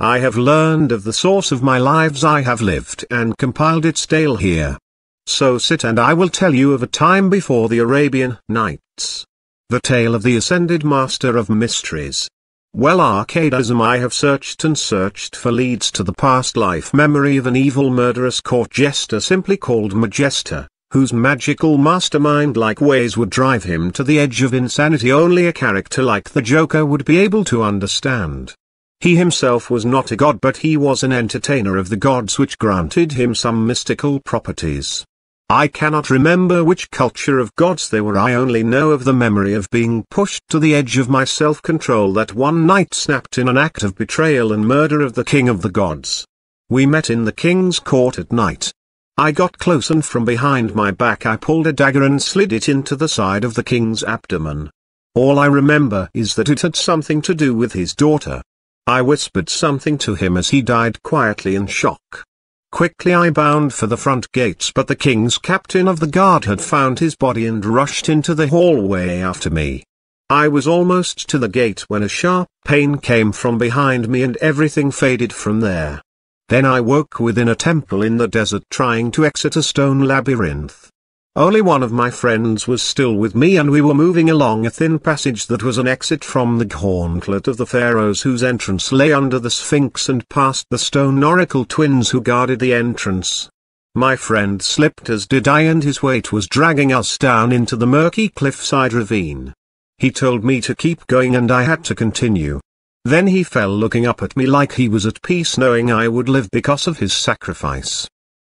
I have learned of the source of my lives I have lived and compiled its tale here. So sit and I will tell you of a time before the Arabian Nights. The tale of the ascended master of mysteries. Well, Arcadism, I have searched and searched for leads to the past life memory of an evil murderous court jester simply called Majesta, whose magical mastermind-like ways would drive him to the edge of insanity only a character like the Joker would be able to understand. He himself was not a god, but he was an entertainer of the gods which granted him some mystical properties. I cannot remember which culture of gods they were. I only know of the memory of being pushed to the edge of my self-control that one night snapped in an act of betrayal and murder of the king of the gods. We met in the king's court at night. I got close and from behind my back I pulled a dagger and slid it into the side of the king's abdomen. All I remember is that it had something to do with his daughter. I whispered something to him as he died quietly in shock. Quickly I bound for the front gates, but the king's captain of the guard had found his body and rushed into the hallway after me. I was almost to the gate when a sharp pain came from behind me and everything faded from there. Then I woke within a temple in the desert trying to exit a stone labyrinth. Only one of my friends was still with me and we were moving along a thin passage that was an exit from the gauntlet of the pharaohs whose entrance lay under the Sphinx and past the stone oracle twins who guarded the entrance. My friend slipped as did I and his weight was dragging us down into the murky cliffside ravine. He told me to keep going and I had to continue. Then he fell looking up at me like he was at peace knowing I would live because of his sacrifice.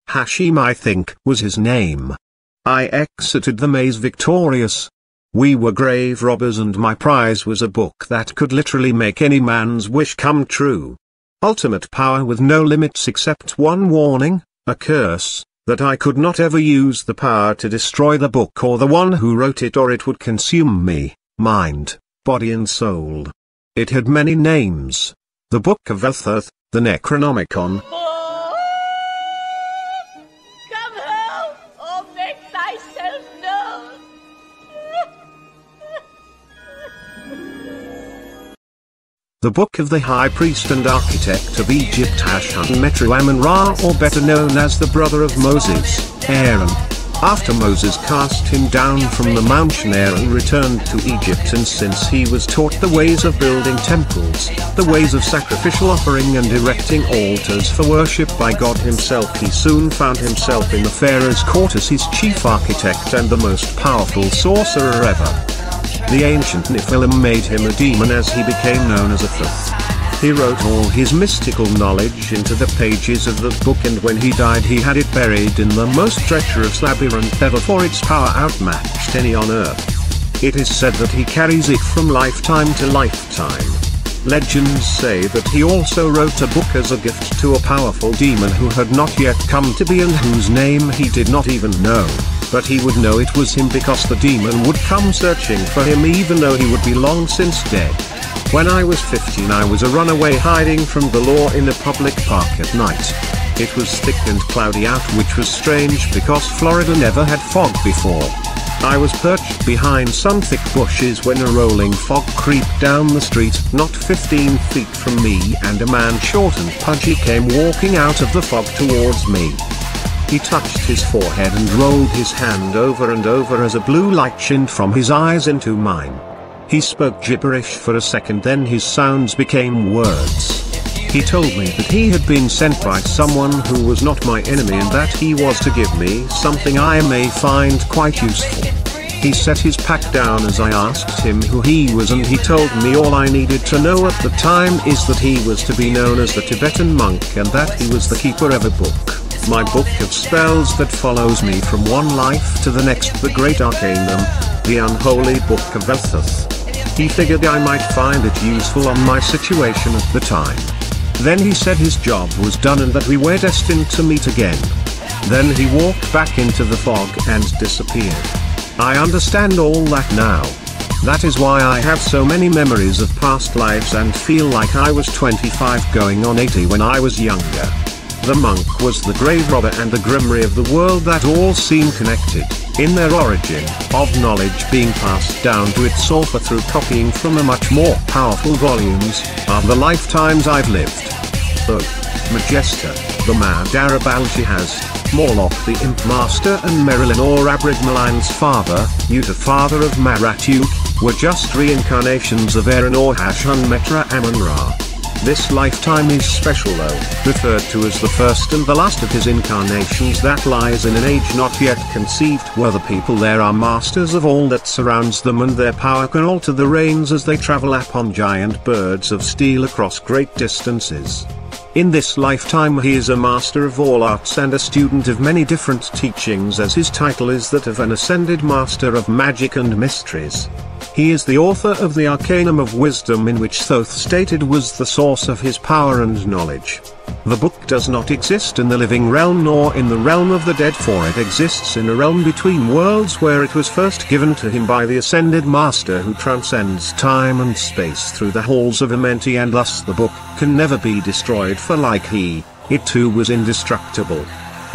Hashim, I think, was his name. I exited the maze victorious. We were grave robbers and my prize was a book that could literally make any man's wish come true. Ultimate power with no limits except one warning, a curse, that I could not ever use the power to destroy the book or the one who wrote it or it would consume me, mind, body and soul. It had many names. The Book of Velthoth, the Necronomicon. The Book of the High Priest and Architect of Egypt Hashunmetra, Amun-Ra, or better known as the brother of Moses, Aaron. After Moses cast him down from the mountain, Aaron returned to Egypt, and since he was taught the ways of building temples, the ways of sacrificial offering and erecting altars for worship by God himself, he soon found himself in the pharaoh's court as his chief architect and the most powerful sorcerer ever. The ancient Nephilim made him a demon as he became known as a Thoth. He wrote all his mystical knowledge into the pages of the book, and when he died he had it buried in the most treacherous labyrinth ever, for its power outmatched any on earth. It is said that he carries it from lifetime to lifetime. Legends say that he also wrote a book as a gift to a powerful demon who had not yet come to be and whose name he did not even know. But he would know it was him because the demon would come searching for him even though he would be long since dead. When I was 15 I was a runaway hiding from the law in a public park at night. It was thick and cloudy out, which was strange because Florida never had fog before. I was perched behind some thick bushes when a rolling fog creeped down the street not 15 feet from me, and a man short and pudgy came walking out of the fog towards me. He touched his forehead and rolled his hand over and over as a blue light shined from his eyes into mine. He spoke gibberish for a second, then his sounds became words. He told me that he had been sent by someone who was not my enemy and that he was to give me something I may find quite useful. He set his pack down as I asked him who he was, and he told me all I needed to know at the time is that he was to be known as the Tibetan monk and that he was the keeper of a book. My book of spells that follows me from one life to the next, the Great Arcanum, the Unholy Book of Velthoth. He figured I might find it useful on my situation at the time. Then he said his job was done and that we were destined to meet again. Then he walked back into the fog and disappeared. I understand all that now. That is why I have so many memories of past lives and feel like I was 25 going on 80 when I was younger. The monk was the grave robber and the grimoire of the world, that all seem connected, in their origin, of knowledge being passed down to its author through copying from a much more powerful volumes, are the lifetimes I've lived. Thoth, Majesta, the Mad Arabalchihaz, Morlock the Imp Master and Merilin or Abrigmaline's father, Yuta father of Maratuk, were just reincarnations of Aaron or Hashunmetra Amun-Ra. This lifetime is special though, referred to as the first and the last of his incarnations that lies in an age not yet conceived where the people there are masters of all that surrounds them and their power can alter the rains as they travel upon giant birds of steel across great distances. In this lifetime he is a master of all arts and a student of many different teachings as his title is that of an ascended master of magic and mysteries. He is the author of the Arcanum of Wisdom in which Thoth stated was the source of his power and knowledge. The book does not exist in the living realm nor in the realm of the dead for it exists in a realm between worlds where it was first given to him by the Ascended Master who transcends time and space through the halls of Amenti and thus the book can never be destroyed for like he, it too was indestructible.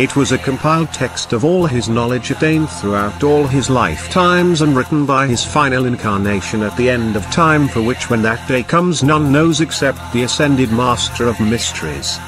It was a compiled text of all his knowledge attained throughout all his lifetimes and written by his final incarnation at the end of time for which when that day comes none knows except the Ascended Master of Mysteries.